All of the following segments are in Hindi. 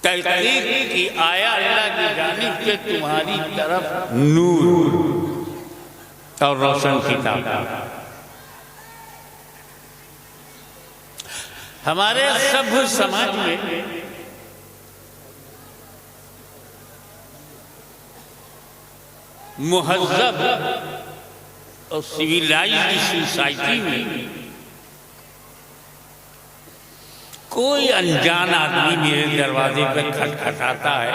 तहकीक की आया अल्लाह की जानिब से तुम्हारी तरफ नूर और रोशन किताब। हमारे सभ्य समाज में मुहज़्ज़ब और सिविलाइज्ड सोसाइटी में कोई अनजान आदमी मेरे दरवाजे पे खटखटाता है,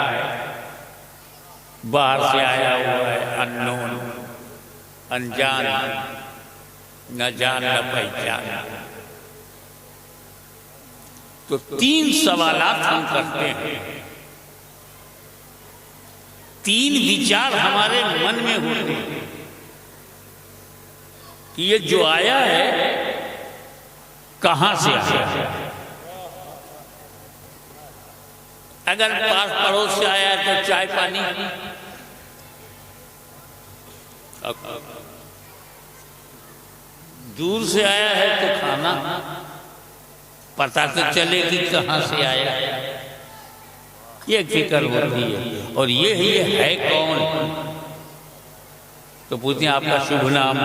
बाहर से आया हुआ है, अननोन, अनजान, न जान न पहचान, तो 3 सवालात हम करते हैं, 3 विचार हमारे मन में होते हैं कि ये जो आया है कहां से आया है। अगर पास पड़ोस से आया है तो चाय पानी, दूर से आया है तो खाना, पता तो चले कि कहां से आया, ये फिक्र होती है। और ये है कौन, तो पूछते हैं आपका शुभ नाम,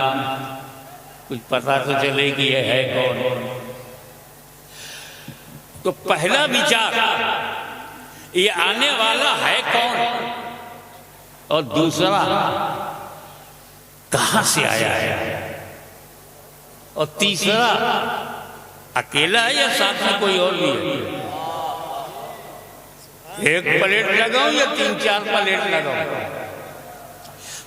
कुछ पता तो चले कि ये है कौन। तो पहला विचार ये आने वाला है कौन, और दूसरा कहां से आया है, और तीसरा अकेला है या साथ में कोई और भी है। एक प्लेट लगाओ या 3-4 प्लेट लगाओ।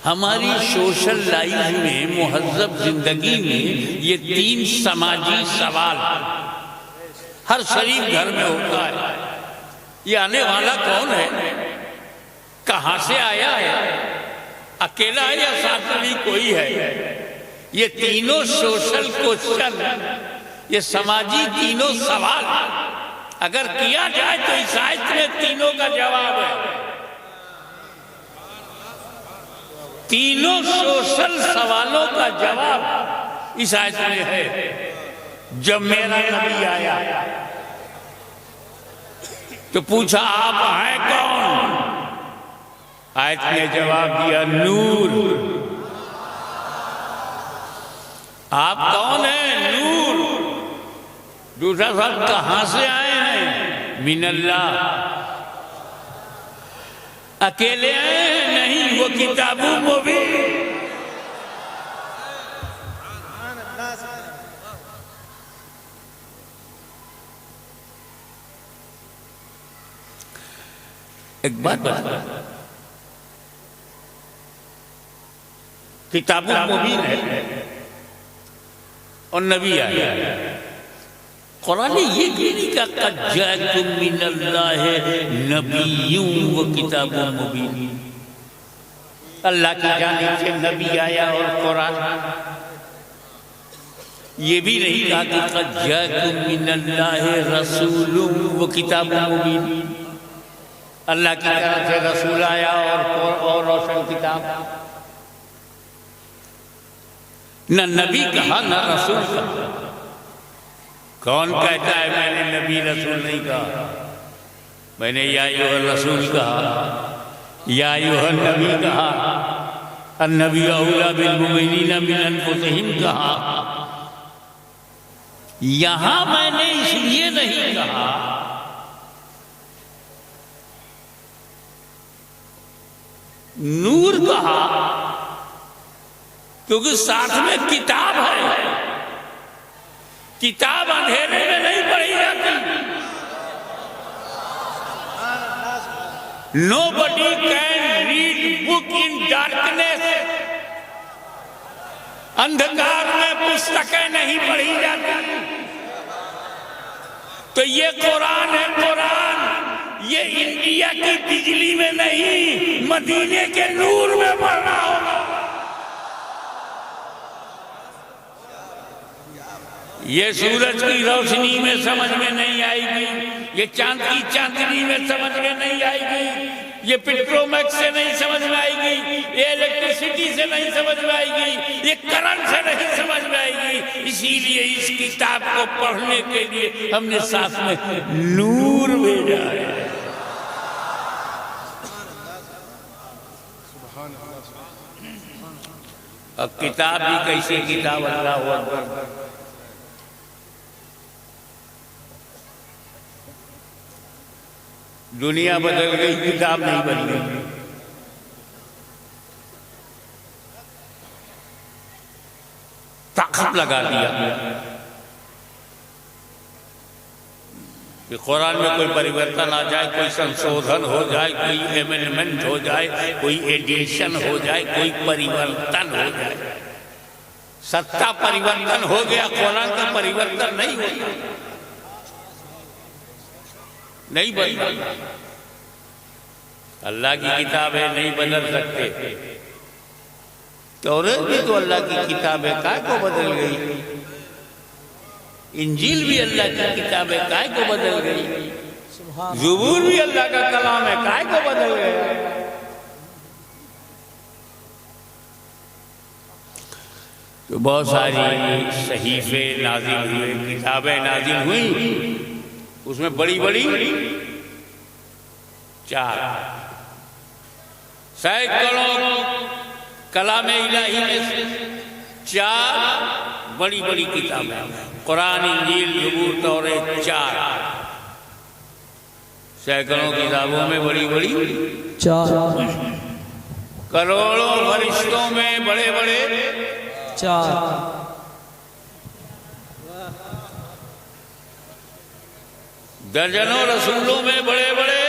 हमारी सोशल लाइफ में, मुहज़्ज़ब जिंदगी में ये 3 समाजी सवाल हर शरीफ घर में होता है। ये आने वाला कौन है, कहां से आया है, अकेला है या साथ में भी कोई है। ये तीनों सोशल क्वेश्चन, ये समाजी तीनों सवाल अगर किया जाए तो इस आयत में तीनों का जवाब है। तीनों सोशल सवालों का जवाब इस आयत में है। जब मेरा नबी आया तो पूछा आप हैं कौन, आयत ने जवाब दिया नूर। आप कौन हैं, नूर। दूसरा सवाल कहां से आए हैं, मिनल्लाह। अकेले आए हैं, नहीं, वो किताबुल मुबीन। एक बात बता, किताबुल मुबीन है और नबी आया। कुरान ने ये नहीं कहा कद जाअकुम मिनल्लाहि नबिय्युन व किताबुल मुबीन। अल्लाह की जानिब से नबी आया और कुरान। ये भी नहीं कहा कि कद जाअकुम मिनल्लाहि रसूलुन व किताबुल मुबीन। अल्लाह की तरफ से रसूल आया और रोशन किताब। न नबी कहा न रसूल कहा। कौन कहता है मैंने नबी रसूल नहीं कहा, मैंने या अय्युहर रसूल कहा, या अय्युहन नबी कहा, अन्नबी औला बिल मुमिनीना मिन अनफुसिहिम कहा। यहां मैंने इसलिए नहीं कहा नूर कहा क्योंकि साथ में किताब है। किताब अंधेरे में नहीं पढ़ी जाती। Nobody can read book in darkness। अंधकार में पुस्तकें नहीं पढ़ी जाती। तो ये कुरान है, कुरान ये इंडिया की बिजली में नहीं, मदीने के नूर में पढ़ना होगा। ये सूरज की रोशनी में समझ में नहीं आएगी, ये चांद की चांदनी में समझ में नहीं आएगी, ये पेट्रोमैक्स से नहीं समझ में आएगी, ये इलेक्ट्रिसिटी से नहीं समझ में आएगी, ये करंट से नहीं समझ में आएगी। इसीलिए इस किताब को पढ़ने के लिए हमने साथ में नूर भेजा है। अब किताब भी कैसी किताब, अल्लाह अकबर। दुनिया बदल गई, किताब नहीं बदली। ताकत लगा दिया कि कुरान में कोई परिवर्तन आ जाए, कोई संशोधन हो जाए, कोई एमेंडमेंट हो जाए, कोई एडिशन हो जाए, कोई परिवर्तन हो जाए। सत्ता परिवर्तन हो गया, कुरान का परिवर्तन नहीं होता, नहीं बदला। अल्लाह की किताब है, नहीं बदल सकते। तौरात भी तो अल्लाह की किताब है, काय को बदल गई? इंजील भी अल्लाह की किताब है, काय को बदल गई? ज़बूर भी अल्लाह का कलाम है, काय को बदल गया? तो बहुत सारी सहीफे नाजिल हुए, किताबें नाजिल हुई, उसमें बड़ी बड़ी 4 सैकड़ों कलाम इलाही में से 4 बड़ी बड़ी किताबें, कुरान, इंजील, ज़बूर, तौरात, 4 सैकड़ों किताबों में बड़ी बड़ी 4 करोड़ों फरिश्तों में बड़े बड़े 4 दर्जनों रसूलों में बड़े बड़े,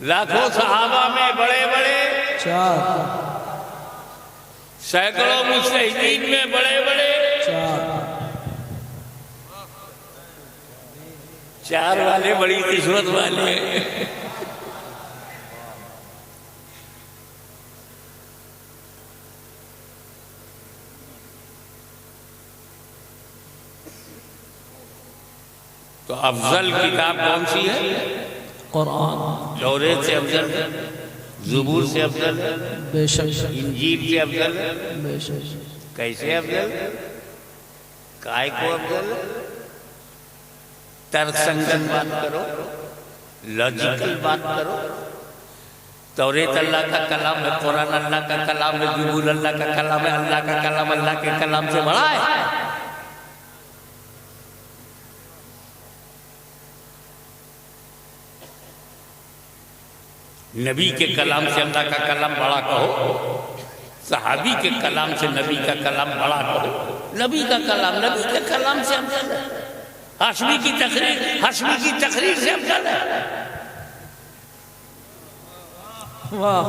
लाखों सहाबा में बड़े बड़े 4 सैकड़ों मुजतहिदीन में बड़े बड़े 4 वाले बड़ी किस्मत वाले। तो अफजल किताब कौन सी है? कुरान। तौरात से अफजल है, ज़बूर से अफजल है, बेशक इंजील से अफजल है। बेशक। कैसे अफजल? काय को अफजल? तर्कसंगत बात करो, लॉजिकल बात करो। तौरात अल्लाह का कलाम है, कुरान अल्लाह का कलाम है, ज़बूर अल्लाह का कलाम है, अल्लाह का कलाम अल्लाह के कलाम से बड़ा है। नबी के कलाम से अल्लाह का कलाम बड़ा कहो, सहाबी के कलाम से नबी का कलाम बड़ा कहो। नबी का कलाम नबी के कलाम से अफजल है। हाशमी की तकरीर से अफजल है। वाह।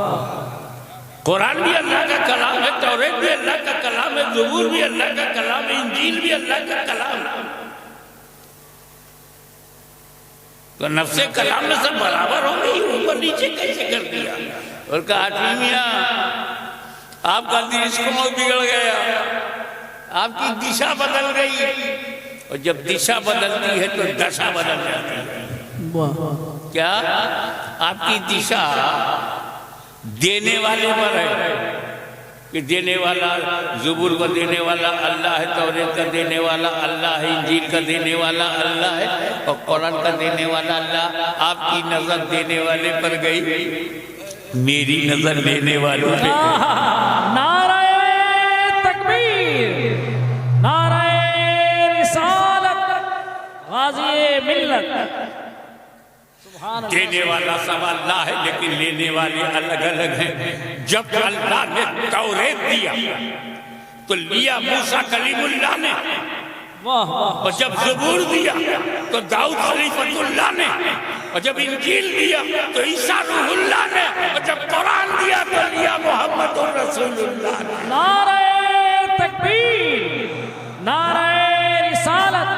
कुरान भी अल्लाह का कलाम है, तौरात भी अल्लाह का कलाम है, ज़बूर भी अल्लाह का कलाम है, इंजील भी अल्लाह का कलाम है। तो नफ्से कलाम में सब बराबर हो गई, ऊपर नीचे कैसे कर दिया? और कहा मियां आपका दृष्टिकोण बिगड़ गया, आपकी दिशा बदल गई। और जब दिशा बदलती है तो दशा बदल जाती है। वाह। क्या? आपकी दिशा देने वाले पर है कि देने वाला, ज़बूर को देने वाला अल्लाह है, तौरात का देने वाला अल्लाह है, इंजील का देने वाला अल्लाह है, और कुरान का देने वाला अल्लाह। आपकी नजर देने वाले पर गई, मेरी नजर लेने वालों पे। नाराए तकबीर, नाराए रिसालत, गाज़ी मिल्लत। देने वाला सब अल्लाह है, लेकिन लेने वाले अलग अलग हैं। जब अल्लाह ने तौरात दिया तो लिया मूसा कलीमुल्लाह ने, वाह। और जब ज़बूर दिया तो दाऊद खलीफतुल्लाह ने, और जब इंजील दिया तो ईसा रूहुल्लाह ने, और जब कुरान दिया तो लिया मुहम्मदुर रसूलुल्लाह ने। नाराए तकबीर, नाराए रिसालत,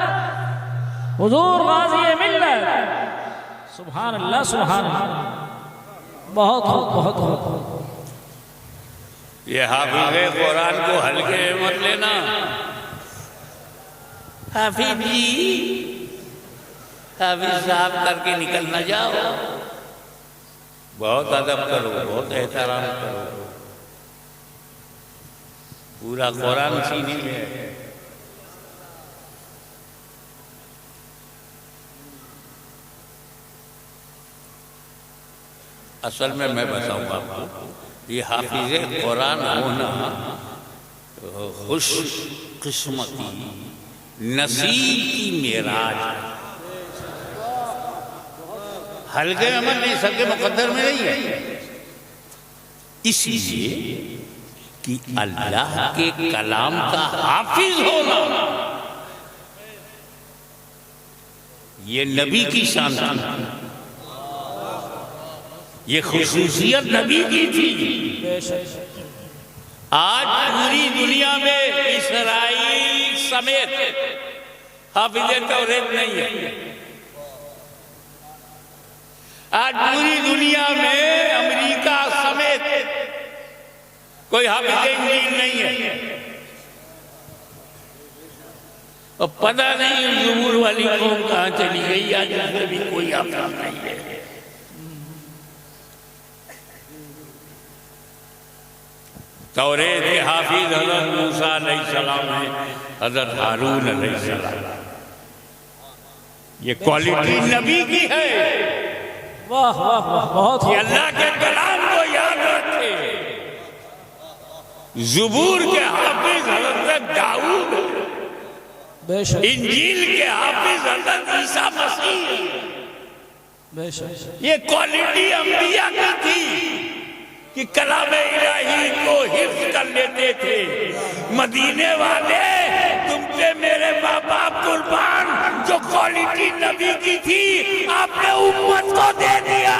हुजूर गाज़ी मिल्लत। सुभान अल्लाह, सुभान अल्लाह। बहुत बहुत बहुत। ये हाफिज़े कुरान को हल्के में मत लेना। हाफिज जी, हाफिज साहब करके निकल न जाओ। बहुत अदब करो, बहुत एहतराम करो। पूरा कुरान सीने में है। असल में मैं बताऊंगा आपको, ये हाफिज कुरान होना खुश किस्मती नसीब की मेराज है। हल्के में मत नहीं, सबके मुकद्दर में नहीं है। इसलिए कि अल्लाह के कलाम का हाफिज होना ये नबी की शान थी, ये खुसूसियत नबी की थी। आज पूरी दुनिया में इसराइल समेत हाफिज तौरेत नहीं है। आज पूरी दुनिया में अमेरिका समेत कोई हाफिज इंजील नहीं है। और पता नहीं ज़बूर वाली कौम कहाँ चली गई, आज उसमें भी कोई हाफिज नहीं है। तौरेत के हाफिज हज़रत मूसा अलैहिस्सलाम है, हज़रत हारून अलैहिस्सलाम। ये क्वालिटी नबी की है। वाह वाह वाह, बहुत कि अल्लाह के कलाम को याद रखे। ज़बूर के हाफिज हज़रत दाऊद, बेशक इंजील के हाफिज हज़रत ईसा मसीह। बेशक ये क्वालिटी अंबिया की थी कि कलाम इलाही को हिफ्ज कर लेते थे। मदीने वाले तुम पे मेरे माँ बाप कुर्बान, जो क्वालिटी नबी की थी आपने उम्मत को दे दिया।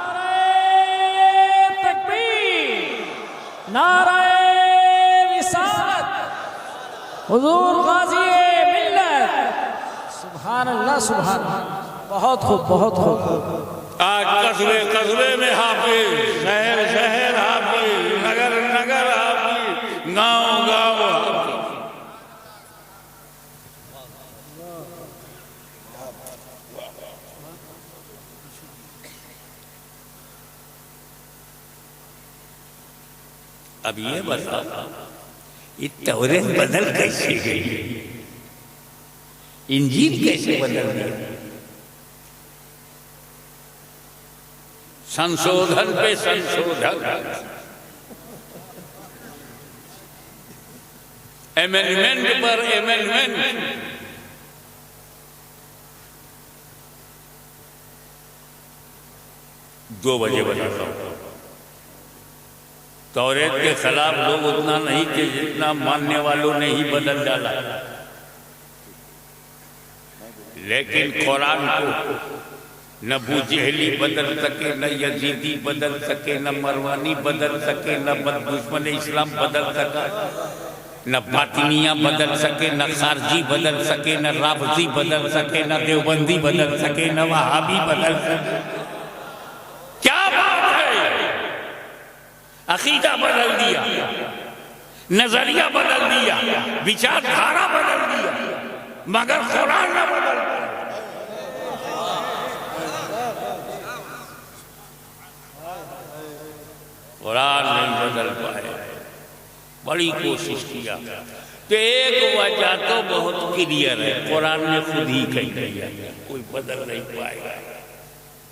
नारे तकबीर, नारे रिसालत, हुजूर गाज़ी मिल्लत। सुभान अल्लाह, सुभान अल्लाह। बहुत खूब, बहुत खूब। आज कस्बे कस्बे में हाफिज, शहर शहर हाफिज, नगर नगर हाफिज, गांव गांव हाफिज। अब ये बता, ये तौरेत बदल कैसे गई, इंजील कैसे बदल गई? संशोधन पे संशोधन, एमेंडमेंट पर एमेंडमेंट। दो बजे बताता हूं। तौरेत के खिलाफ लोग उतना नहीं कि जितना मानने वालों ने ही बदल डाला, लेकिन कुरान को न बूजहली बदल सके, न यजीदी बदल सके, न मरवानी बदल सके, न दुश्मन इस्लाम बदल सका, न बातिनिया बदल सके, न खारजी बदल सके, न राफजी बदल सके, न देवबंदी बदल सके, न वहाबी बदल सके। क्या बात है! अकीदा बदल दिया, नजरिया बदल दिया, विचारधारा बदल दिया, मगर कुरान न बदल दिया। कुरान नहीं बदल पाए, बड़ी कोशिश किया। तो एक वजह तो बहुत क्लियर है, कुरान ने खुद ही कही दिया, कोई बदल नहीं पाएगा।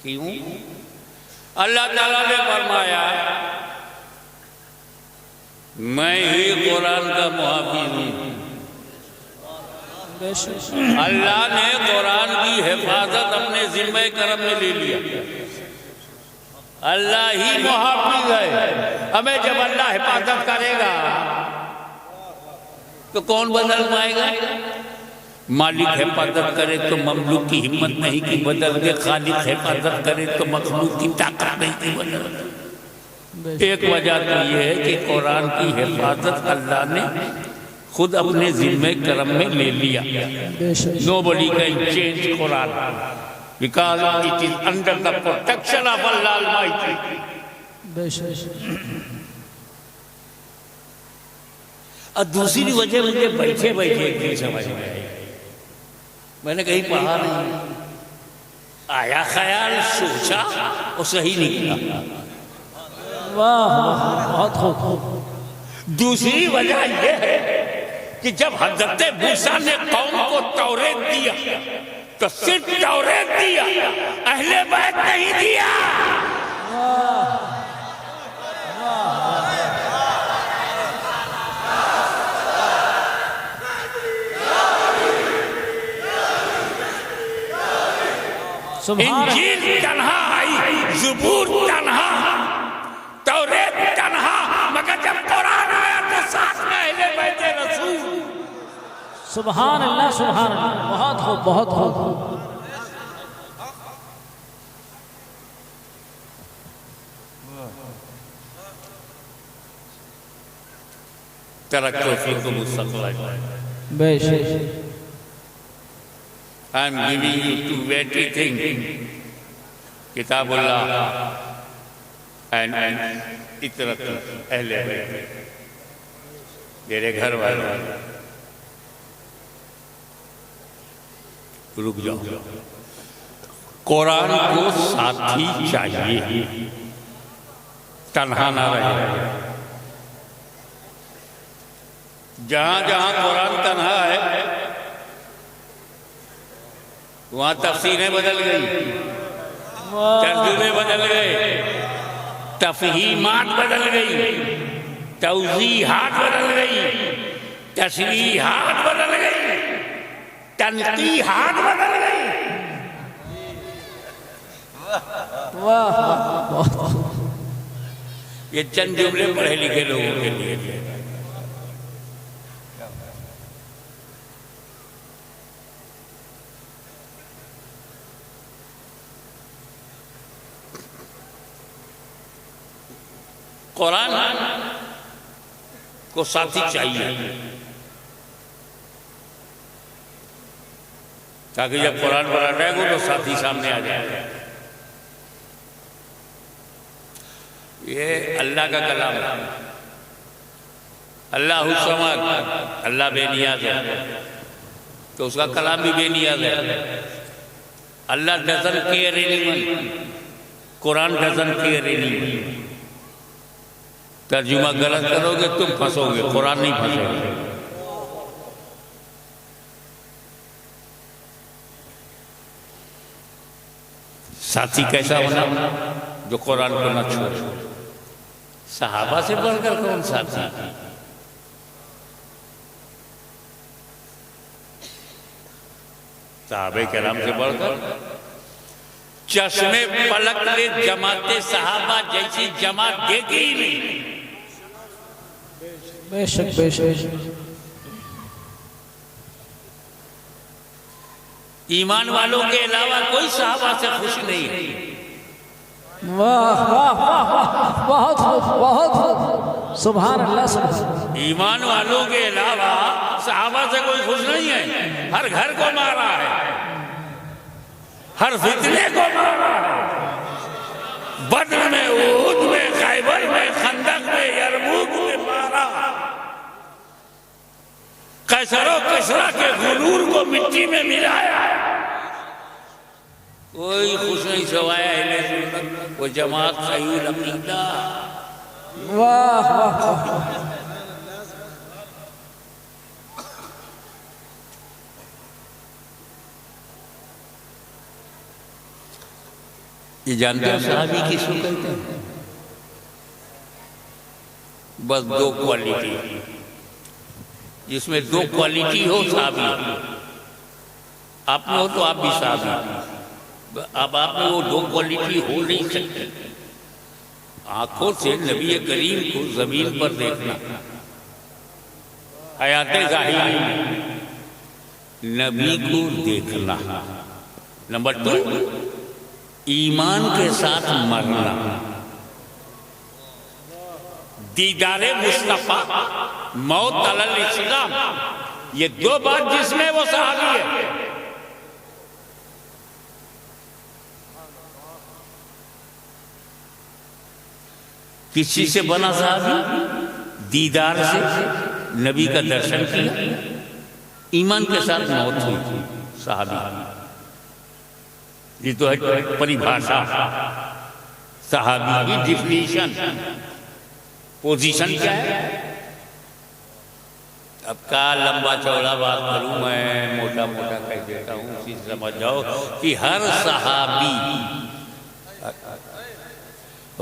क्यों? अल्लाह ताला ने फरमाया, मैं ही कुरान का मुहाफिज हूं। अल्लाह ने कुरान की हिफाजत अपने जिम्मे करम में ले लिया। अल्लाह ही मुहाफिज है। हमें जब अल्लाह हिफाजत करेगा तो कौन बदल पाएगा? मालिक हिफाजत करे तो ममलूक की हिम्मत नहीं कि बदल दे, खालिक हिफाजत करे तो मखलूक की ताकत नहीं कि बदल दे। एक वजह तो यह है कि कुरान की हिफाजत अल्लाह ने खुद अपने जिम्मे करम में ले लिया। Nobody can change Quran because it is under the protection of Allah Almighty. और दूसरी वजह मुझे बैठे बैठे एक दिन समझ में आई, मैंने कहीं पढ़ा नहीं, आया ख्याल, सोचा और सही निकला। वाह बहुत खूब। दूसरी वजह यह है कि जब हज़रत मूसा ने कौम को तौरेत दिया तो सिर्फ तौरेत दिया, अहले बैत नहीं दिया। सुभान इंजील तन्हा आई, ज़बूर तन्हा, तौरेत तन्हा, मगर जब कुरान आया तो साथ में अहले बैत रसूल। सुभान अल्लाह, सुभान अल्लाह। बहुत खूब, बहुत खूब। तरक्को फीकुम मुस्तक़बिल। बेशक। I am giving you two weighty things, किताबुल्लाह and इतरत अहले बैत, मेरे घर वाले। रुक जाओ, कुरान को साथी चाहिए, तन्हा ना रहे। जहां जहां कुरान तन्हा है वहां तफसीरें बदल गई, तर्जुमे बदल गए, तफहीमात बदल गई, तौजीहात बदल गई, तशरीहात बदल गई, तनकीहात बदल गई। वाह, ये चंद जुमले पढ़े लिखे लोगों के लिए। कुरान को साथी चाहिए ताकि जब कुरान पढ़ा जाएगा तो साथी सामने आ जाए। ये अल्लाह का कलाम है। अल्लाहु समद, अल्लाह बेनियाज है, तो उसका कलाम भी बेनियाज है। अल्लाह डजंट केयर एनीवन, कुरान डजंट केयर एनीवन। तर्जुमा गलत करोगे तुम फंसोगे, कुरान नहीं फंसोगे। साथी कैसा होना जो कुरान को न छोड़े। सहाबा से बढ़कर कौन साथी? सहाबे केराम से बढ़कर चश्मे पलक ले जमाते सहाबा जैसी जमात देखी ही नहीं। बेशक, बेशक। ईमान वालों के अलावा कोई सहाबा से खुश नहीं है। वाह वाह वाह वाह, बहुत खूब, बहुत खूब। सुभान अल्लाह, सुभान। ईमान वालों के अलावा सहाबा से कोई खुश नहीं है। हर घर को मारा है, हर फितने को मारा है। बद्र में, उहद में, खैबर में, खंदक में, यरमूक में मारा। कैसरो किसरा के गुरूर को मिट्टी में मिलाया। कोई खुश नहीं सवाया है, वो जमात सही अकीदा। वाह वाह। ये जानते हो सहाबी किसको कहते हैं? बस दो क्वालिटी, जिसमें दो क्वालिटी हो सहाबी। आप में हो तो आप भी सहाबी। अब आप में वो दो क्वालिटी हो नहीं सकती। आंखों से नबी करीम को जमीन पर देखना, हयाते ज़ाहिरी नबी को देखना। नंबर 2, ईमान के साथ मरना। दीदारे मुस्तफा, मौत अलल इस्लाम, ये दो बात जिसमें वो सहाबी है। किसी से बना सहाबी? दीदार से नबी का दर्शन किया, ईमान के साथ मौत हुई, सहाबी। ये तो है परिभाषा सहाबी की डिफिनीशन। पोजीशन क्या है? अब का लंबा चौड़ा बात करूं, मैं मोटा मोटा कह देता हूं, उसी समझ जाओ कि हर सहाबी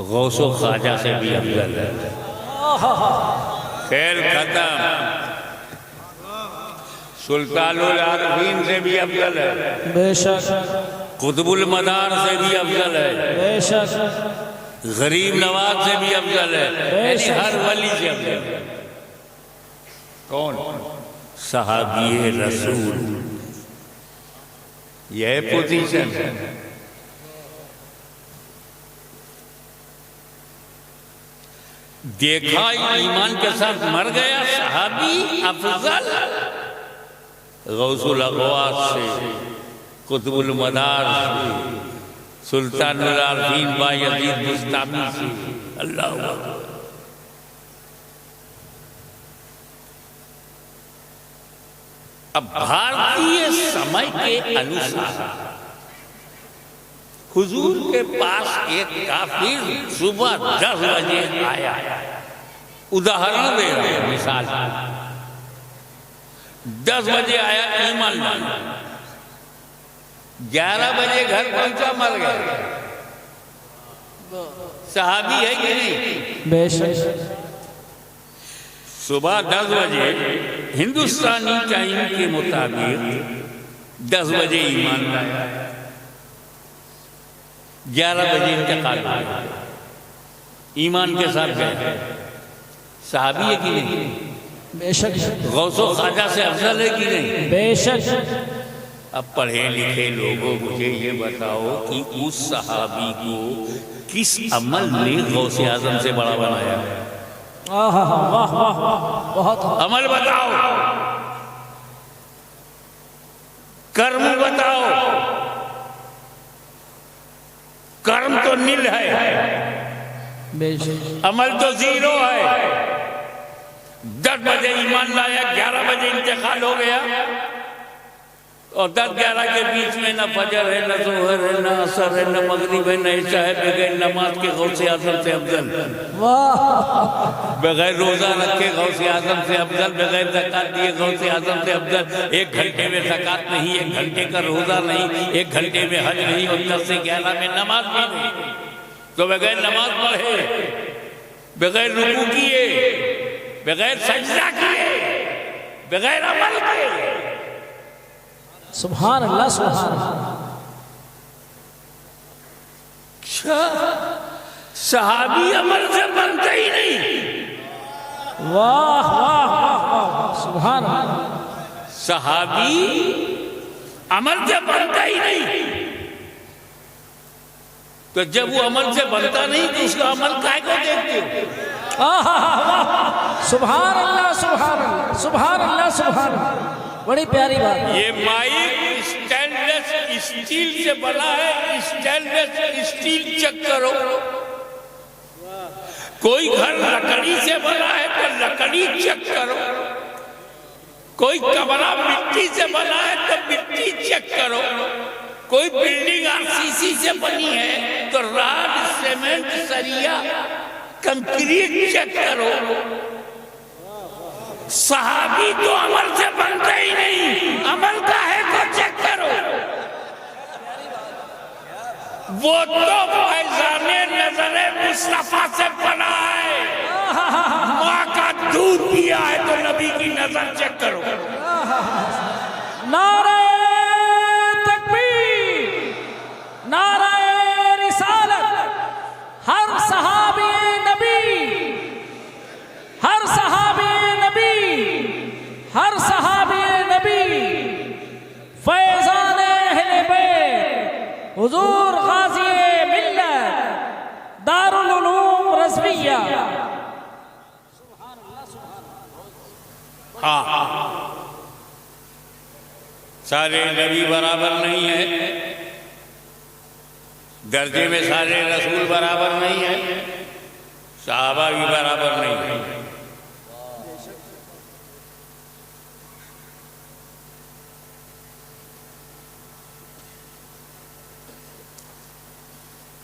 गौसो ख्वाजा से भी अफजल है। खेल खत्म। सुल्तानुल आरफीन से भी अफजल है। बेशक। कुतुबुल मदार से भी अफजल है, बेशक गरीब नवाज से भी अफजल है, यानी हर वली से अफजल है। कौन? सहाबी रसूल। यह पोजीशन है। देखा ईमान के साथ मर गया सहाबी अफजल, गौसुल अगवास से, कुतुबुल मदार से, सुल्तानुल आरफीन बायजीद बुस्तामी से। अल्लाह अकबर। अब भारतीय समय के अनुसार हुजूर के पास एक काफिर सुबह 10 बजे आया। उदाहरण दे रहे हैं, मिसाल 10 बजे आया, ईमान लाया, 11 बजे घर पहुंचा, मर गया। सहाबी है कि नहीं? बेशक सुबह 10 बजे हिंदुस्तानी टाइम के मुताबिक 10 बजे ईमान लाया, 11 बजे इंतकाल हुआ, ईमान के साथ गए। सहाबी है कि नहीं? बेशक गौसो ख्वाजा से अफजल है कि नहीं? बेशक। अब पढ़े लिखे लोगों, मुझे ये बताओ कि उस सहाबी को किस अमल ने गौसे आजम से बड़ा बनाया? वाह वाह वाह, बहुत अमल बताओ, कर्म बताओ। कर्म तो नील है, बेशक अमल तो 0 है। 10 बजे ईमान लाया, 11 बजे इंतकाल हो गया, और 10-11 के बीच में न फजर है, न जोहर है, न असर है, न मगरिब है, न इशा है, बगैर नमाज के गौसे आजम से अफजल। वाह। बगैर रोजा रखे गौसे आजम से अफजल, बगैर ज़कात दिए गौसे आजम से अफजल। 1 घंटे में ज़कात नहीं, 1 घंटे का रोजा नहीं, 1 घंटे में हज नहीं, और 10 से 11 में नमाज भी नहीं। तो बगैर नमाज पढ़े, बगैर रुकू किए, बगैर सजदा किए, बगैर अमल किए। सुभान अल्लाह, सुभान अल्लाह। सहाबी अमल से बनता ही नहीं। वाह वाह वाह वाह, सुभान अल्लाह। सहाबी अमल से बनता ही नहीं। तो जब वो अमल से बनता नहीं तो उसका अमल काहे को देखते हो? सुभान अल्लाह, सुभान अल्लाह, सुभान अल्लाह, सुभान अल्लाह। बड़ी प्यारी बात। ये माइक स्टेनलेस स्टील से बना है, स्टेनलेस स्टील चेक करो। कोई घर लकड़ी से बना है तो लकड़ी चेक करो। कोई कमरा मिट्टी से बना है तो मिट्टी चेक करो। कोई बिल्डिंग आरसीसी से बनी है तो राड, सीमेंट, सरिया, कंक्रीट चेक करो। सहाबी तो अमल से बनता ही नहीं, अमल का है तो चेक करो। वो तो फैजाने नजरे मुस्तफा से बना है। माँ का दूध पिया है तो नबी की नजर चेक करो। नारे तकबीर, नारे रिसालत। हर सहाबी नबी, हर सहाबी नबी, हर सहाबी नबी, फैजान अहले बैत, हुजूर गाज़ी मिल्लत, दारुल उलूम रज़विया। हाँ, सारे नबी बराबर नहीं है, दर्जे में सारे रसूल बराबर नहीं है, सहाबा भी बराबर नहीं है।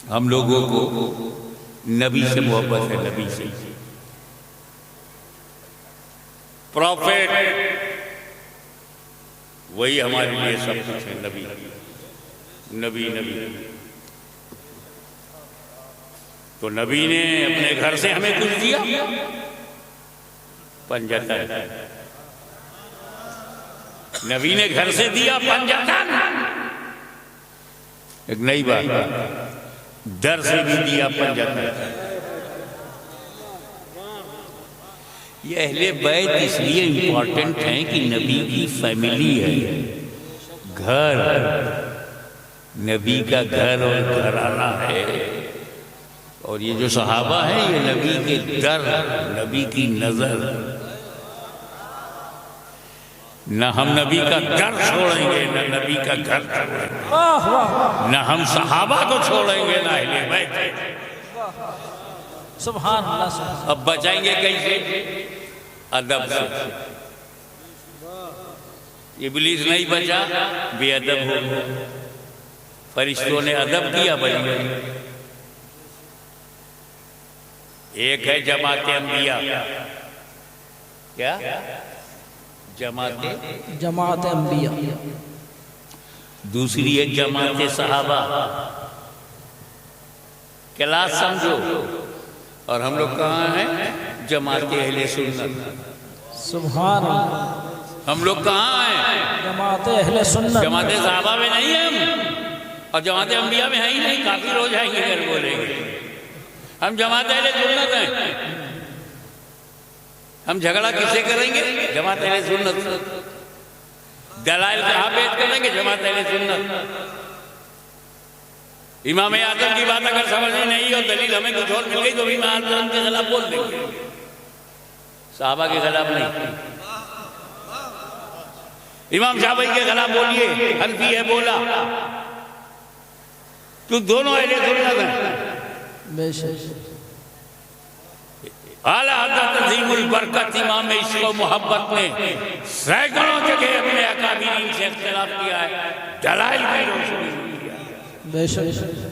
हम लोगों को नबी से मोहब्बत है, नबी से। प्रॉफिट वही हमारे लिए सब कुछ है। नबी नबी नबी। तो नबी ने अपने घर से हमें कुछ दिया, पंजतन। नबी ने घर से दिया पंजतन। एक नई बात, डर से भी दिया पंजा। ये अहले बैत इसलिए इंपॉर्टेंट हैं कि नबी की फैमिली है, घर, नबी का घर और घराना है। और ये जो सहाबा है ये नबी के दर, नबी की नजर। न हम नबी का दर छोड़ेंगे, न नबी का घर छोड़ेंगे, न हम सहाबा को छोड़ेंगे, न अहले बैत। सुभान अल्लाह। अब बचाएंगे कैसे? अदब से। इब्लीस नहीं बचा, बेअदब हो। फरिश्तों ने अदब किया, बच गए। एक है जमाते अंबिया, क्या जमात अंबिया, दूसरी है जमाते सहाबा। क्लास समझो। और हम लोग कहाँ हैं? जमाते अहले सुन्नत। सुभान अल्लाह। हम लोग कहाँ हैं? जमाते अहले सुन्नत। जमाते सहाबा में नहीं है हम, और जमाते अंबिया में है ही नहीं। काफिर हो जाएंगे अगर बोलेंगे। हम जमात अहले सुन्नत हैं। हम झगड़ा किससे करेंगे? जमात अहले सुन्नत। दलाइल कहाँ पेश करेंगे? जमात अहले सुन्नत। इमाम आजम की बात अगर समझ में नहीं हो, दलील हमें कुछ और मिल गई तो भी इमाम आजम के खिलाफ बोल देंगे, साहबा के खिलाफ नहीं। इमाम शाफी के खिलाफ बोलिए, हनफी है बोला, तो दोनों अहले सुन्नत हैं। आला हज़रत अज़ीमुल बरकत इमाम इश्क़ व मोहब्बत ने सैकड़ों जगह अपने अकाबिरीन से इख्तिलाफ किया है, दलाइल की रोशनी में किया।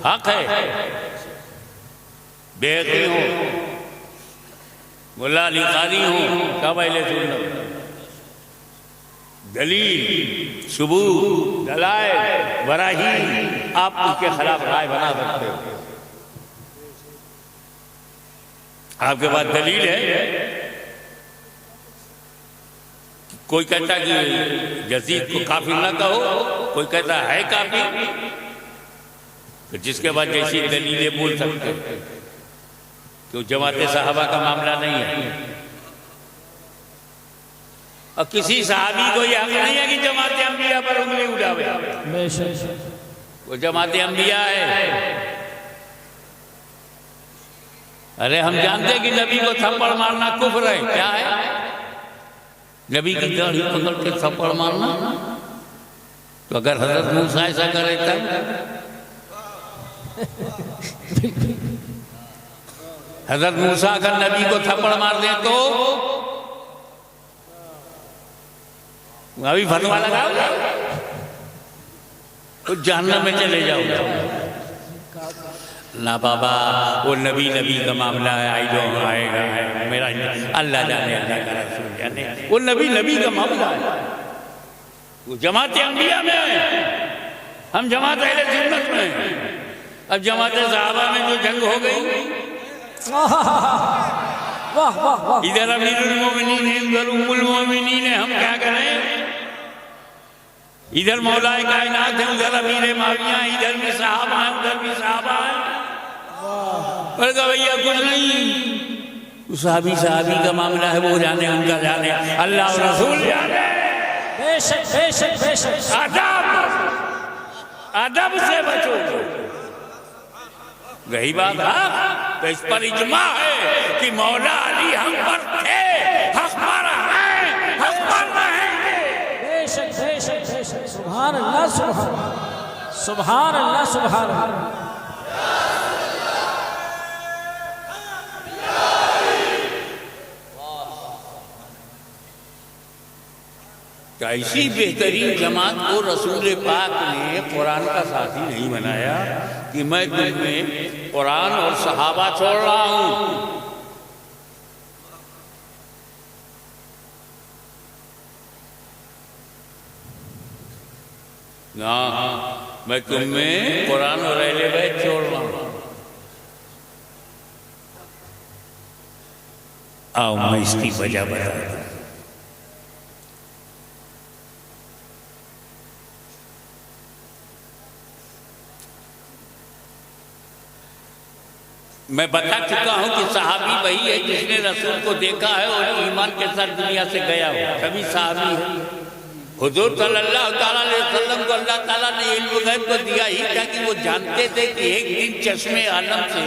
हक है। बेहती हो, मुल्ला अली क़ारी हो, सब अहले सुन्नत। दलील, सबूत, दलाइल, बराहीन, आप उनके खिलाफ राय बना सकते हो। आपके पास दलील है। कोई कहता कि यजीद को काफिर ना कहो, कोई कहता है काफिर, तो जिसके बाद जैसी दलीलें बोल सकते हैं। क्यों? जमाते सहाबा का मामला नहीं है। और किसी सहाबी को यह हक नहीं है कि जमाते अंबिया पर उंगली उठावे। वो जमाते अंबिया है। अरे हम जानते हैं कि नबी को थप्पड़ मारना कुफ्र है। क्या है? नबी की दाढ़ी पकड़ के थप्पड़ मारना। तो अगर हजरत मूसा ऐसा करे तब हजरत मूसा अगर नबी को थप्पड़ मार दे तो अभी फतवा लगाओ तो जहन्नम में चले जाओ। ना बाबा, वो नबी का मामला है। आई डोंट आएगा, मेरा अल्लाह जाने, अल्लाह का रसूल जाने। वो नबी का मामला है। वो जमात अंबिया में है, हम जमात अहले सुन्नत में हैं। अब जमात सहाबा में जो जंग हो गई, इधर अमीरुल मोमिनीन है, उधर उम्मुल मोमिनीन है। हम क्या करें? इधर मौलाए कायनात है, उधर अमीर माविया, इधर भी सहाबा है, उधर भी सहाबा है। पर भैया कुछ नहीं, सहाबी का मामला है, वो जाने, उनका जाने, अल्लाह और रसूल जाने। बेशक अदब से बचो। रही बात है तो इस पर इजमा है कि मौला अली हम पर थे, हक पर हैं, हक पर रहेंगे। बेशक। सुभान अल्लाह, सुभान अल्लाह, सुभान अल्लाह। ऐसी बेहतरीन जमात को रसूल पाक ने कुरान का साथी नहीं बनाया कि मैं तुम में कुरान और सहाबा छोड़ रहा हूं। ना, मैं तुम में कुरान और अहले बैत छोड़ रहा हूं। आओ मैं इसकी वजह बताता हूं। मैं बता चुका हूं कि सहाबी वही है जिसने रसूल को देखा है और ईमान के साथ दुनिया से गया हो, तभी सहाबी है। हुजूर सल्लल्लाहु अलैहि वसल्लम को अल्लाह ताला ने इल्म गैब को दिया ही था कि वो जानते थे कि एक दिन चश्मे आलम से,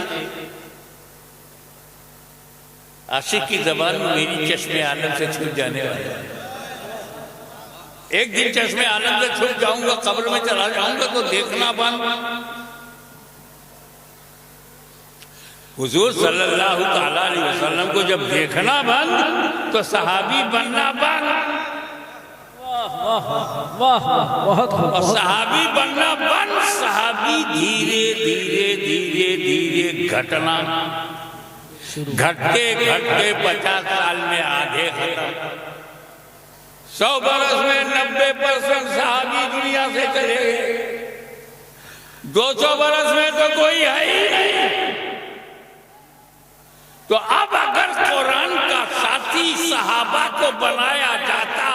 आशिक की जबान में मेरी चश्मे आलम से छूट जाने वाला है। एक दिन चश्मे आलम से छूट जाऊंगा, कब्र में चला जाऊंगा तो देखना बंद। हुजूर सल्लल्लाहु अलैहि वसल्लम को जब देखना बंद तो सहाबी बनना बंद। वाह बहुत और सहाबी बनना बंद, सहाबी धीरे धीरे धीरे धीरे घटना, घटते घटते 50 साल में आधे खत्म, 100 बरस में 90% सहाबी दुनिया से चले गए, 200 बरस में तो कोई है ही नहीं। तो अब अगर कुरान का साथी सहाबा को बनाया जाता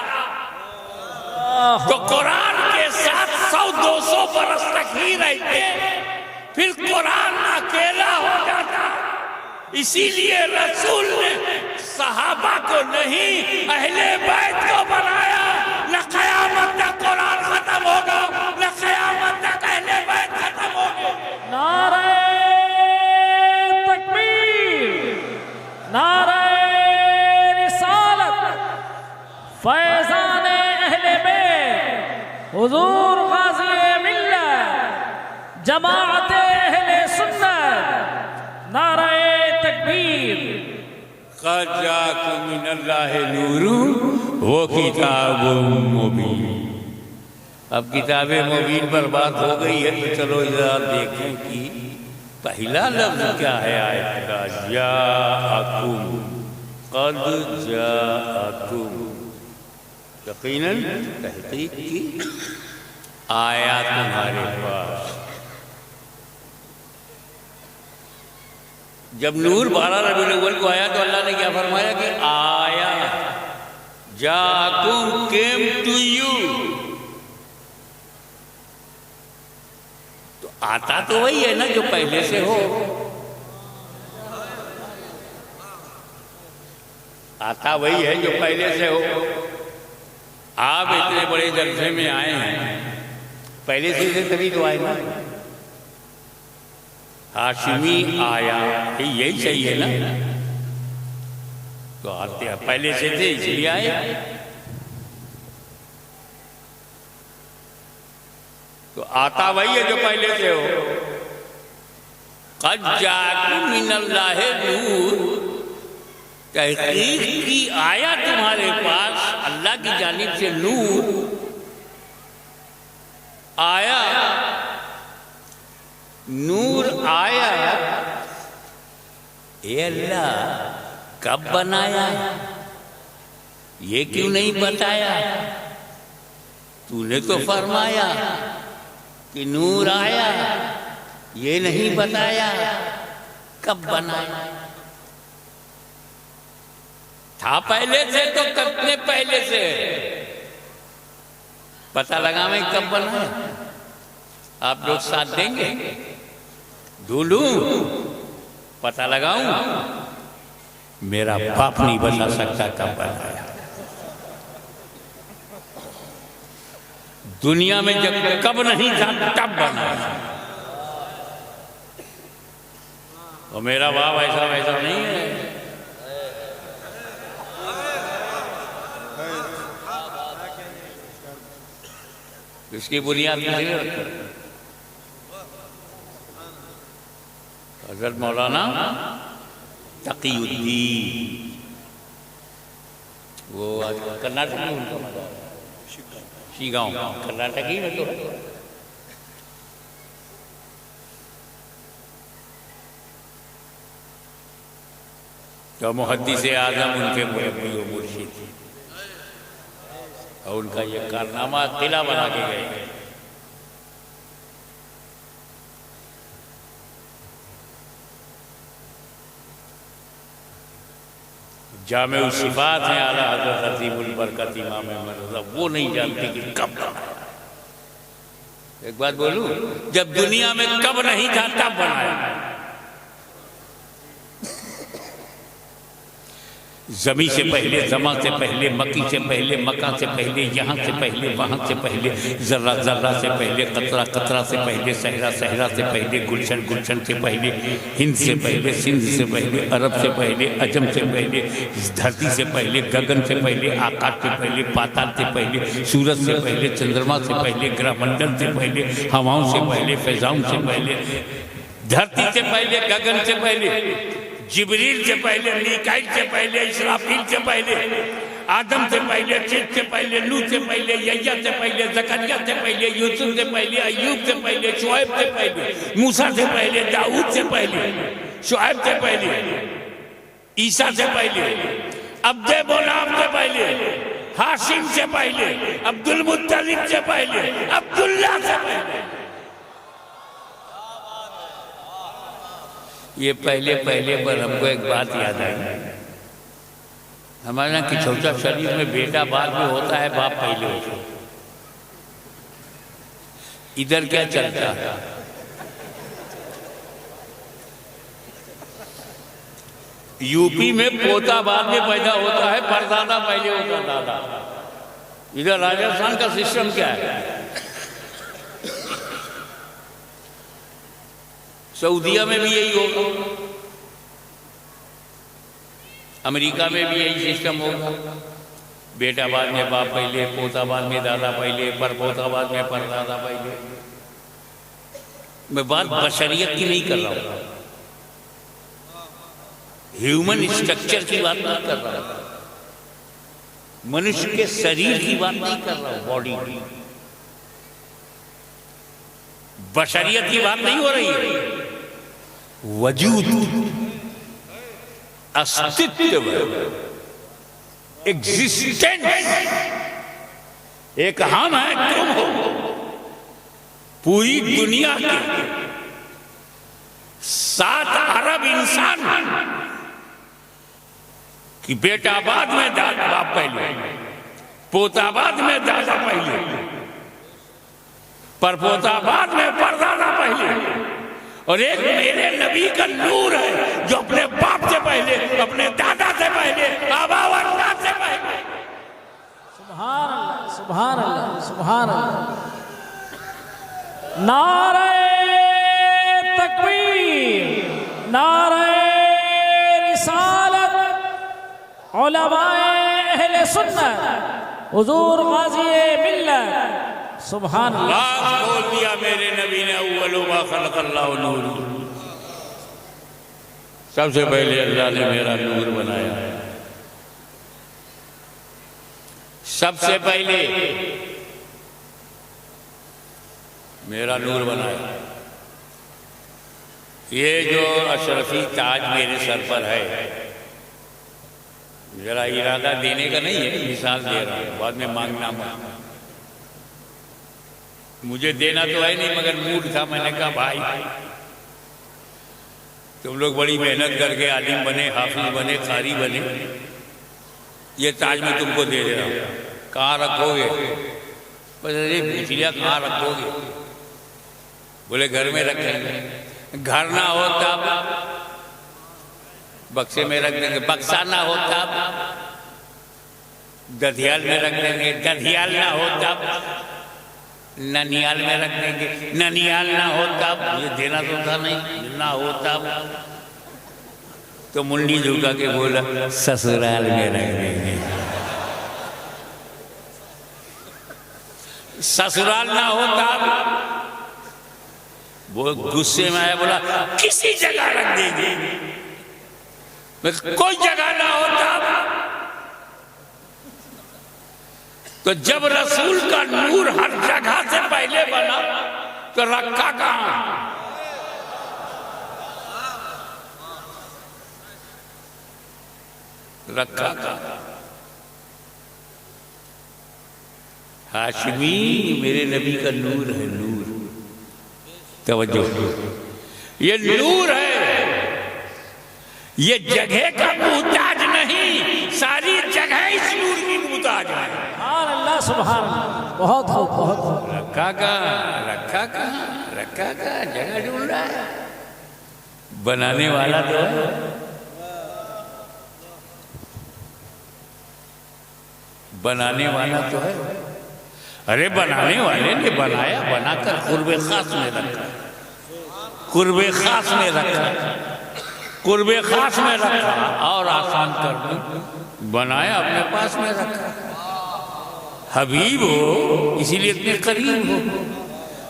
तो कुरान के साथ 100-200 बरस तक ही रहते, फिर कुरान अकेला हो जाता। इसीलिए रसूल ने सहाबा को नहीं, अहले बैत को बनाया। न क़यामत तक कुरान खत्म होगा, न क़यामत तक अहले बैत खत्म होगा। नारे नारे रिसालत, फैज़ान अहले बैत, हुजूर गाज़ी मिल्लत, जमाअत अहले सुन्नत, नारे तकबीर। क़द जाअकुम मिनल्लाहि नूरुन व किताबुम मुबीन। अब किताब मुबीन पर बात हो गई है तो चलो जरा देखें कि पहला लफ्ज क्या है आयत का, जाअकुम, क़द जाअकुम, यकीनन तहक़ीक़ की आया तुम्हारे पास। जब नूर 12 रबीउल अव्वल को आया तो अल्लाह ने क्या फरमाया कि आया, जाअकुम, केम टू यू। आता तो वही है ना जो पहले से हो, आता वही है जो पहले से हो। आप इतने बड़े जलसे में आए हैं, पहले से तभी तो आए ना। हाशिमी आया, यही चाहिए ना, तो आते पहले से थे इसलिए आए। तो आता वही है जो पहले से हो। क़द जाअकुम मिनल्लाहि नूर, तहक़ीक़ की आया तुम्हारे पास अल्लाह की जानिब से नूर आया। नूर आया, ए अल्लाह कब बनाया, ये क्यों नहीं बताया? तूने तो फरमाया कि नूर आया, ये नहीं बताया कब बनाया। था पहले से तो कितने पहले से, पता लगा मैं कब बनाया। आप लोग साथ देंगे? ढूंढूं, पता लगाऊं? मेरा बाप नहीं बता सकता कब बनाया। दुनिया में जब कब नहीं था तब बना। और मेरा बाप ऐसा वैसा नहीं है। इसकी बुनियाद किसी ने रखी? हज़रत मौलाना तक़ीउद्दीन, वो आज कर्नाटक में उनका मज़ार, शिगांव कर्नाटक ही में। तो मुहद्दिस आज़म उनके मुरब्बी व मुर्शिद थे और उनका ये कारनामा किला बना के गए। जामे सिफात हैं आला हज़रत अज़ीमुल बरकत इमाम मरज़ा, वो नहीं जानते कि कब बनाया। एक बात बोलूं, जब दुनिया में कब नहीं था तब बनाया। जमी से पहले, जमा से पहले, मक्की से पहले, मक्का से पहले, यहाँ से पहले, वहाँ से पहले, जर्रा जर्रा से पहले, कतरा कतरा से पहले, सहरा सहरा से पहले, गुलशन गुलशन से पहले, हिंद से पहले, सिंध से पहले, अरब से पहले, अजम से पहले, धरती से पहले, गगन से पहले, आकाश से पहले, पाताल से पहले, सूरज से पहले, चंद्रमा से पहले, ग्रहमंडल से पहले, हवाओं से पहले, फैजाओं से पहले, धरती से पहले, गगन से पहले, जिब्रील से पहले, मीकाईल से पहले, इसराफील से पहले, आदम से पहले, चित से पहले, नूह से पहले, यह्या से पहले, जकरिया से पहले, यूसुफ से पहले, अय्यूब से पहले, शुएब से पहले, मूसा से पहले, दाऊद से पहले, शुएब से पहले, ईसा से पहले, अब्दे बोलाम से पहले, हाशिम से पहले, अब्दुल मुत्तलिब से पहले, अब्दुल्ला से पहले। ये पहले पहले पर हमको एक बात याद आई। हमारे यहाँ किछौटा शरीफ में बेटा बाद में होता है, बाप पहले होता है। इधर क्या चलता है? यूपी में पोता बाद में पैदा होता है, परदादा पहले होता है, दादा। इधर राजस्थान का सिस्टम क्या है? सऊदिया में भी यही होगा, अमेरिका में भी यही सिस्टम होगा। बेटा बाद में बाप पहले, पोता बाद में दादा पहले, परपोता बाद में परदादा पहले। मैं बात बशरियत की नहीं कर रहा हूं, ह्यूमन स्ट्रक्चर की बात नहीं कर रहा हूं, मनुष्य के शरीर की बात नहीं कर रहा हूं, बॉडी की, बशरियत की बात नहीं हो रही है। वजूद, अस्तित्व, एग्जिस्टेंस, एक हम है, तुम हो, पूरी दुनिया के 7 अरब इंसान कि बेटा बाद में दादा बाप पहले, पोता बाद में दादा पहले, परपोता बाद में परदादा पहले, और एक मेरे नबी का नूर है जो अपने बाप से पहले, अपने दादा से पहले, आबा व अजदाद से पहले। सुभान अल्लाह, सुभान अल्लाह, सुभान अल्लाह। नारे तकबीर, नारे रिसालत, उलमाए अहले सुन्नत, हुजूर गाज़ी मिल्लत। सुभान अल्लाह। बोल दिया मेरे नबी ने, अव्वलु मा खलक़ल्लाहु नूर, सबसे पहले अल्लाह ने मेरा नूर बनाया। सबसे पहले मेरा नूर बनाया। ये जो अशरफी ताज मेरे सर पर है, मेरा इरादा देने का नहीं है, मिसाल दे रहा हूं, बाद में मांगना मत। मुझे देना तो है नहीं, मगर मूड था, मैंने कहा भाई तुम लोग बड़ी मेहनत करके आलिम बने, हाफिज बने, कारी बने, ये ताज मैं तुमको दे रहा हूँ, कहाँ रखोगे? बस अरे पूछ लिया कहाँ रखोगे? बोले घर में रखेंगे। घर ना हो तब बक्से में रख देंगे, बक्सा ना हो तब दधियाल में रख देंगे, दधियाल ना हो तब ननियाल में रख देंगे, ननियाल ना हो तब, ये देना तो था नहीं, ना हो तब तो मुंडी झुका के बोला ससुराल में रख देंगे। ससुराल ना हो तब वो गुस्से में आया, बोला किसी जगह रख देंगे। कोई जगह ना हो तब तो जब रसूल का नूर हर जगह से पहले बना तो रखा कहां? रखा कहां? हाशमी मेरे नबी का नूर है, नूर। तवज्जो, ये नूर है, ये जगह का मुहताज नहीं, सारी जगह इस नूर की मुहताज है। सुभान अल्लाह, सुभान अल्लाह। बहुत हो, बहुत हो। रखा कहाँ? रखा कहाँ? रखा कहाँ? जगह ढूंढ रहा है, बनाने वाला तो है। बनाने वाला तो है। अरे बनाने वाले ने बनाया, बनाकर कुर्बे खास में रखा, कुर्बे खास में रखा, कुर्बे खास में रखा और आसान कर दी, बनाया अपने पास में रखा। हबीब हो इसीलिए इतने करीब हो।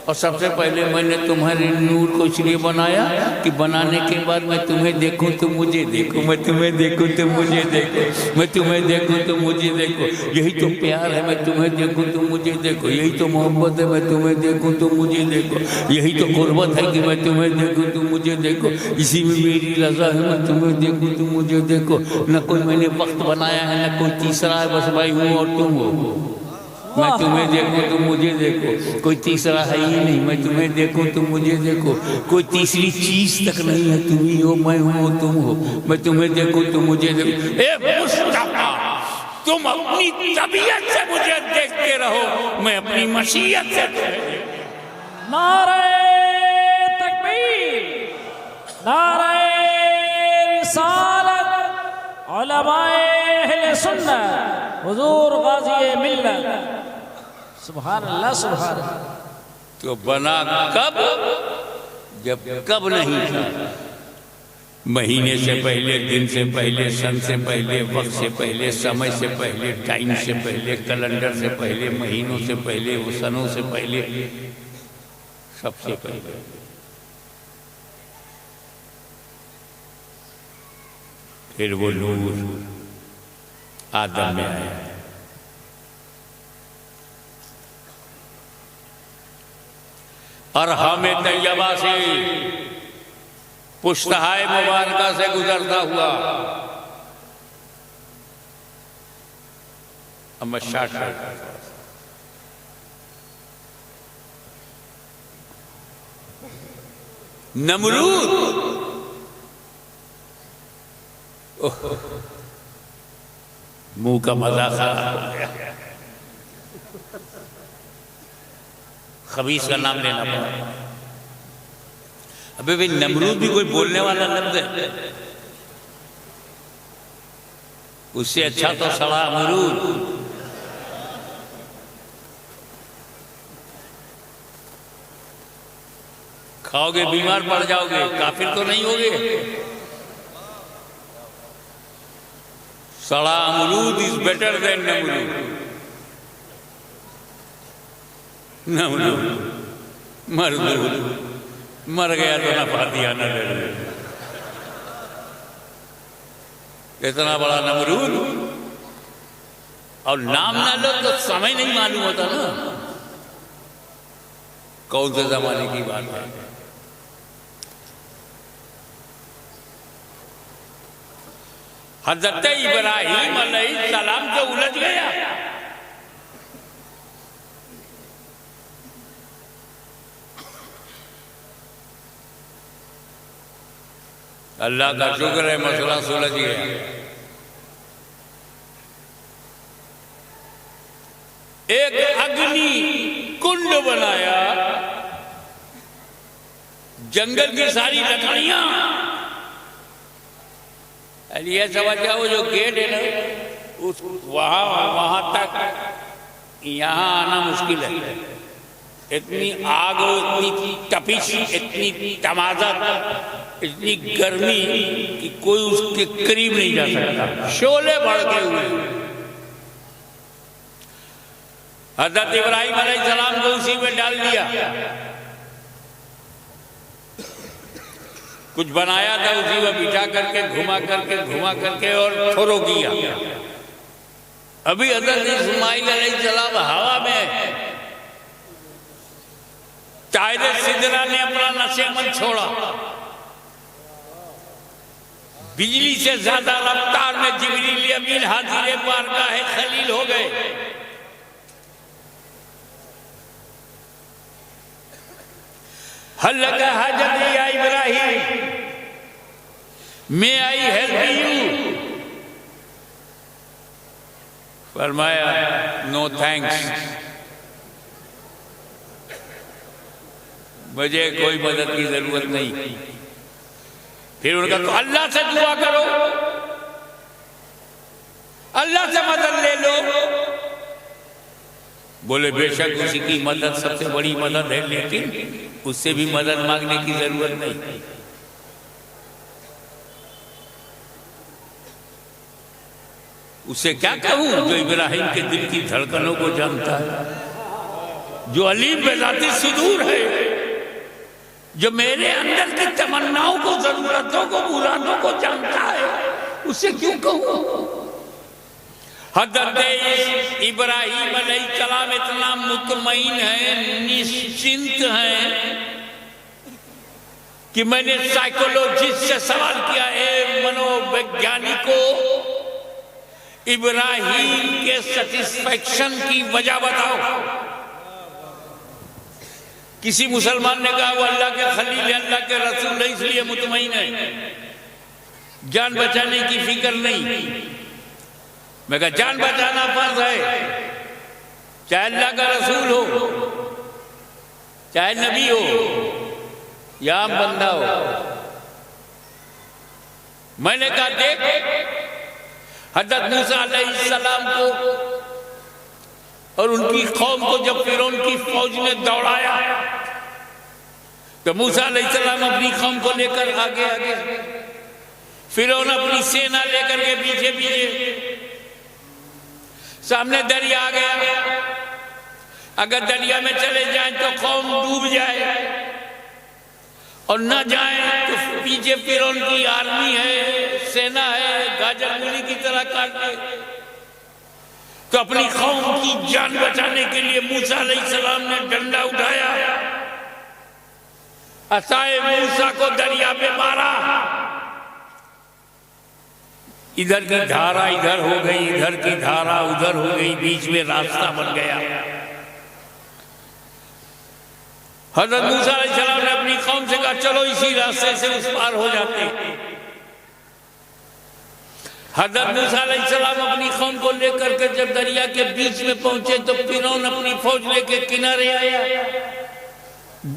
और सबसे पहले मैंने तुम्हारे नूर को इसलिए बनाया कि बनाने के बाद मैं तुम्हें देखूं तो मुझे देखो, मैं तुम्हें देखूं तो मुझे देखो, मैं तुम्हें देखूं तो मुझे देखो। यही तो प्यार है, मैं तुम्हें देखूं तो मुझे देखो। यही तो मोहब्बत है, मैं तुम्हें देखूं तो मुझे देखो। यही तो कुर्बत है कि मैं तुम्हें देखूं तो मुझे देखो। इसी में मेरी रजा है, मैं तुम्हें देखूं तो मुझे देखो। न कोई मैंने वक्त बनाया है, न कोई तीसरा है, बस भाई हूँ और तुम हो। मैं तुम्हें देखूं तो मुझे देखो, कोई तीसरा है ही नहीं। मैं तुम्हें देखूं तो मुझे देखो, कोई तीसरी चीज तक नहीं है। तुम ही हो, मैं हूँ, तुम हो। मैं तुम्हें देखूं तो मुझे देखो। ए मुस्तफा, तुम अपनी तबीयत से मुझे देखते रहो, मैं अपनी मशीयत से। नारे तकबीर, नारे रिसालत, उलमाए अहले सुन्नत, हुजूर गाज़ी मिल्लत। सुभान अल्लाह, सुभान अल्लाह। तो बना कब? जब कब नहीं था। महीने से पहले, दिन से पहले, सन से पहले, वक्त से पहले, समय से पहले, टाइम से पहले, कैलेंडर से पहले, महीनों से पहले, वो सनों से पहले, सबसे पहले। फिर वो नूर आदम में आया। और हमें तैयबा से, पुश्तहाए मुबारका से गुजरता हुआ नमरूद, मुंह का मजा खराब हो गया। खबीस का नाम लेना पड़ा। अबे भाई, नमरूद भी कोई बोलने वाला लफ्ज है? उससे अच्छा तो सड़ा अमरूद। खाओगे बीमार पड़ जाओगे, काफिर तो नहीं होगे। सड़ा अमरूद इज बेटर देन नमरूद। नमरूद मरदूद, मर गया तो नफा दिया न ले। इतना बड़ा नमरूद और नाम ना लो तो समय नहीं मालूम होता ना कौन से जमाने की बात है। हज़रत इब्राहीम अलैहिस्सलाम जो उलझ गया, अल्लाह का शुक्र है मसला सुलझ गया। एक अग्नि कुंड बनाया, जंगल की सारी लकड़ियां, ये समझ जाओ जो गेट है ना, उस वहां तक यहां आना मुश्किल है। इतनी आग, इतनी तपिश, इतनी तमाज़त, इतनी गर्मी कि कोई उसके करीब नहीं जा सकता। शोले भड़के हुए। हज़रत इब्राहीम अलैहिस्सलाम को उसी में डाल दिया। कुछ बनाया था, उसी में बिठा करके घुमा करके और थोरो किया। अभी हज़रत इस्माइल अलैहिस्सलाम हवा में, तायरे सिदरा ने अपना नशेमंद छोड़ा। बिजली से ज्यादा रफ्तार में जिब्रील अमीन हाजिर बारगाह खलील हो गए। हल्लका हाजत या इब्राहिम, मैं आई हेल्प यू। फरमाया नो थैंक्स, मुझे कोई मदद की जरूरत नहीं। फिर उनका तो अल्लाह से दुआ करो, अल्लाह से मदद ले लो। बोले बेशक उसी की मदद सबसे बड़ी मदद है, लेकिन उससे भी मदद मांगने की जरूरत नहीं। उसे क्या कहूं जो इब्राहिम के दिल की धड़कनों को जानता है, जो अलीम बेजाती सुदूर है, जो मेरे अंदर की तमन्नाओं को, जरूरतों को, मुरादों को जानता है, उसे क्यों कहूं। हज़रत इब्राहिम अलैहिस्सलाम इतना मुतमईन है, निश्चिंत है कि मैंने साइकोलॉजिस्ट से सवाल किया, मनोवैज्ञानिकों, इब्राहिम के सेटिस्फैक्शन की वजह बताओ। किसी मुसलमान ने कहा वो अल्लाह के खलील, अल्लाह के रसूल है, इसलिए मुतमईन है, जान बचाने की फिक्र नहीं। मैं कहा जान बचाना फर्ज है, चाहे अल्लाह का रसूल हो, चाहे नबी हो या आम बंदा हो। मैंने कहा देख, हज़रत मूसा अलैहिस्सलाम को और उनकी कौम को जब फिरौन की फौज ने दौड़ाया तो मूसा अलैहिस्सलाम अपनी कौम को लेकर आगे आगे, फिरौन अपनी सेना लेकर के पीछे पीछे। सामने दरिया आ गया, अगर दरिया में चले जाएं तो कौम डूब जाए, और न जाए तो पीछे फिरौन की आर्मी है, सेना है, गाजर मूली की तरह काटे। तो अपनी कौम की जान बचाने के लिए मूसा अलैहिस्सलाम ने डंडा उठाया, असाए मूसा को दरिया पे मारा। इधर की धारा इधर हो गई, इधर की धारा उधर हो गई, बीच में रास्ता बन गया। हज़रत मूसा अलैहिस्सलाम ने अपनी कौम से कहा चलो इसी रास्ते से उस पार हो जाते। हज़रत मूसा अलैहिस्सलाम अपनी कौम को लेकर के जब दरिया के बीच में पहुंचे तो फिरौन अपनी फौज लेके किनारे आया,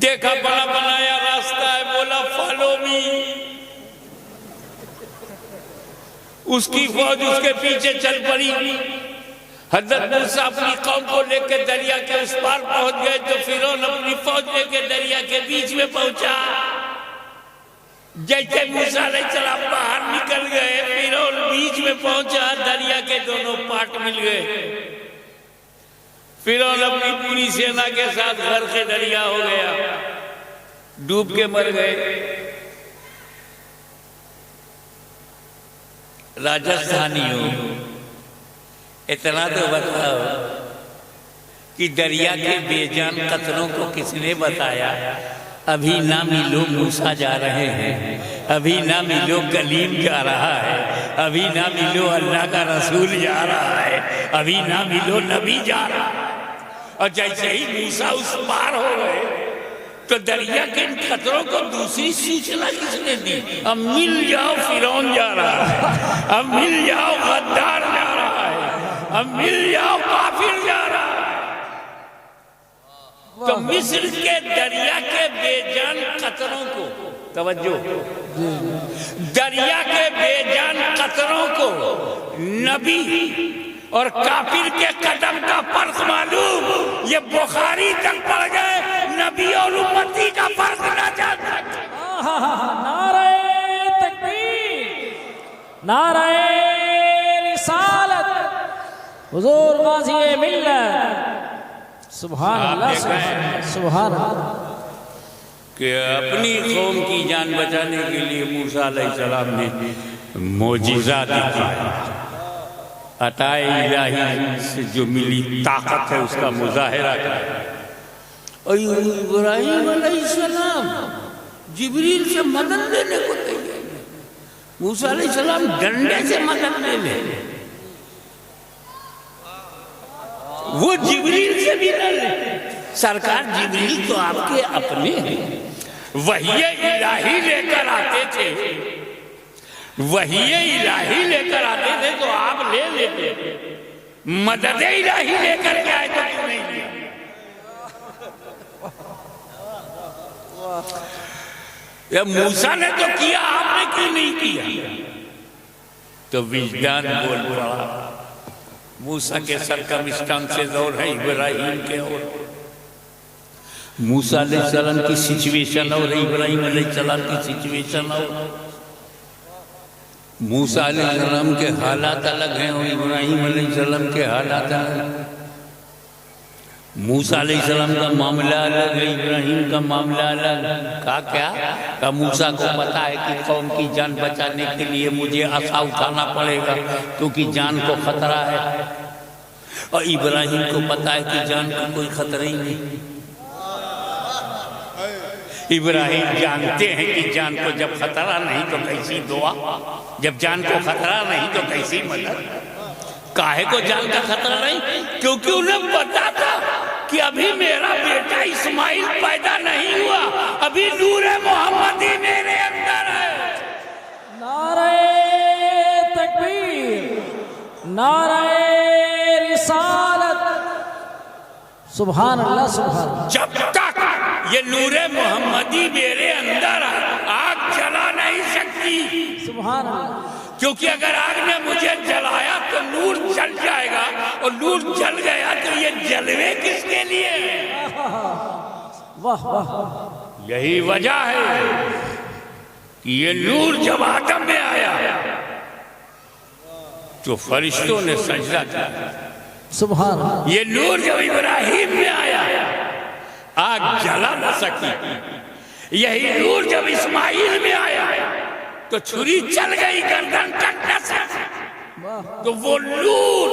देखा बड़ा बनाया रास्ता है, बोला फॉलो मी। उसकी फौज उसके पीछे चल पड़ी। हज़रत मूसा अपनी कौम को लेकर दरिया के उस पार पहुंच गए तो फिरौन अपनी फौज लेकर दरिया के बीच में पहुंचा। जैसे मूसा अलैहिस्सलाम बाहर निकल गए, फिरौन बीच में पहुंचा, दरिया के दोनों पार्ट मिल गए। फिरौन अपनी पूरी सेना के साथ घर के दरिया हो गया, डूब के मर गए। राजस्थानियों, इतना तो बताओ कि दरिया के बेजान कतलों को किसने बताया? अभी ना मिलो मूसा जा रहे हैं, अभी ना मिलो कलीम जा रहा है, अभी ना मिलो अल्लाह का रसूल जा रहा है, अभी ना मिलो नबी जा रहा है। और जैसे ही मूसा उस पार हो गए तो दरिया के इन खतरों को दूसरी सूचना किसने दी? अब मिल जाओ फिरौन जा रहा है, अब मिल जाओ गद्दार जा रहा है, अब मिल जाओ काफिर जा रहा है। तो मिस्र के दरिया के बेजान खतरों को, तवज्जो, दरिया के बेजान खतरों को नबी और काफिर के कदम का फर्क मालूम, ये बुखारी तक पड़ गए, नबी और उम्मती का फर्क ना जानता। नारे तकबीर, नारे रिसालत, हुजूर गाज़ी मिल्लत, सुभान अल्लाह, सुभान अल्लाह। कि अपनी कौम की जान बचाने के लिए मूसा अलैहिस्सलाम ने मोजिज़ा दिखाया, अताए इलाही से जो मिली ताकत है उसका मुजाहिरा किया। और इब्राहिम अलैहिस्सलाम जिब्रील से मदद लेने को तैयार, मूसा अलैहिस्सलाम डंडे से मदद ले ले, वो जिब्रील से भी न ले। सरकार जिब्रील तो आपके अपने हैं, वही इलाही लेकर आते थे, वही इलाही लेकर आते थे तो आप ले लेते, मदद इलाही लेकर के आए तो क्यों नहीं लिया? या मूसा ने तो किया, आपने क्यों नहीं किया? तो विजदान बोल पड़ा, मूसा के सरकमस्टांसेस और है इब्राहिम के और मूसा अलैहिस्सलाम की सिचुएशन और इब्राहिम अलैहिस्सलाम की सिचुएशन और मूसा अलैहिस्सलाम के हालात अलग हैं और इब्राहिम अलैहिस्सलाम के हालात अलग। मूसा अलैहिस्सलाम का मामला अलग है, इब्राहिम का मामला अलग। क्या मूसा को पता है कि कौम की जान बचाने के लिए मुझे आशा उठाना पड़ेगा क्योंकि जान को खतरा है, और इब्राहिम को पता है कि जान को कोई खतरा ही नहीं। इब्राहिम जानते हैं कि जान को जब खतरा नहीं तो कैसी दुआ, जब जान को खतरा नहीं तो कैसी मदद। काहे को जान का खतरा नहीं? क्योंकि उन्हें पता था कि अभी मेरा बेटा इस्माइल पैदा नहीं हुआ, अभी नूर मोहम्मदी मेरे अंदर है। नारे तकबीर, नारे रिसालत, सुभान अल्लाह सुभान। जब तक ये नूरे मोहम्मदी मेरे अंदर आग जला नहीं सकती, सुभान अल्लाह। क्योंकि अगर आग ने मुझे जलाया तो नूर जल जाएगा, और नूर जल गया तो ये जलवे किसके लिए? वाह वाह। यही वजह है कि ये नूर जब आदम में आया तो फरिश्तों ने सजदा किया। सुभान अल्लाह। ये नूर जब इब्राहिम में आया आग जला न सकी। यही नूर जब इस्माइल में आया तो छुरी चल गई, गर्दन कट न सकी। तो वो नूर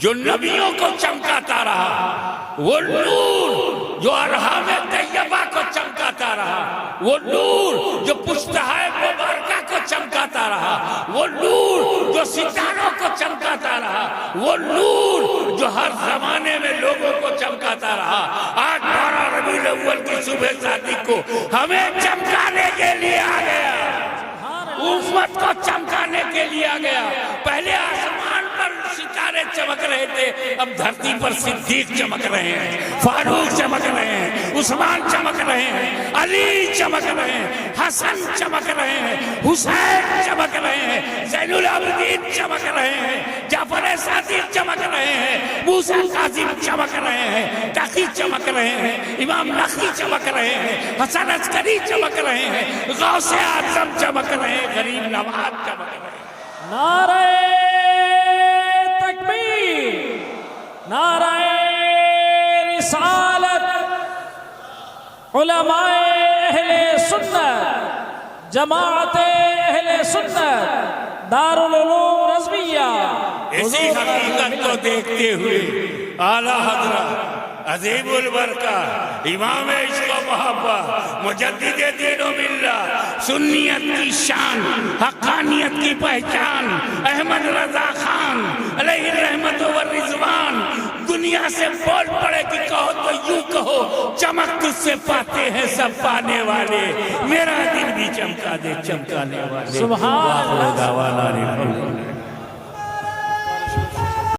जो नबियों को चमकाता रहा, वो नूर जो अरहाम तैयबा को चमकाता रहा, वो नूर जो पुश्तहाए मुबारका को चमकाता रहा, वो नूर जो सितारों को चमकाता रहा, वो नूर जो हर जमाने में लोगों को चमकाता रहा, आज 12 रबीउल अव्वल की सुबह शादी को हमें चमकाने के लिए आ गया, उम्मत को चमकाने के लिए आ गया। पहले आसमान पर सितारे चमक रहे थे, अब धरती पर सिद्दीक चमक रहे हैं, फारूक चमक रहे हैं, उस्मान चमक रहे हैं, अली चमक रहे हैं, हसन चमक रहे हैं, हुसैन चमक रहे हैं, ज़ैनुल आबिदीन चमक रहे हैं, जाफर सादिक चमक रहे हैं, मूसा कासिम चमक रहे हैं, तकी चमक रहे हैं, इमाम नखी चमक रहे हैं, हसन अस्करी चमक रहे हैं, गौसे आज़म चमक रहे हैं, गरीब नवाज चमक रहे हैं। नारे तकबीर, नारे रिसालत, उलमाए अहले सुन्नत, जमाअते अहले सुन्नत, दारुल उलूम रज़विया। इसी हकीकत को देखते हुए आला हज़रत अज़ीमुल बरका इमाम इश्क़ व मोहब्बत मुजद्दिद दीन व मिल्लत, सुन्नियत की शान, हक़ानियत की पहचान, अहमद रज़ा खान अलैहि रहमत व रिज़वान दुनिया से बोल पड़े कि कहो तो यूं कहो, चमक तुझसे पाते हैं सब पाने वाले, मेरा दिल भी चमका दे चमकाने वाले। सुभान अल्लाह।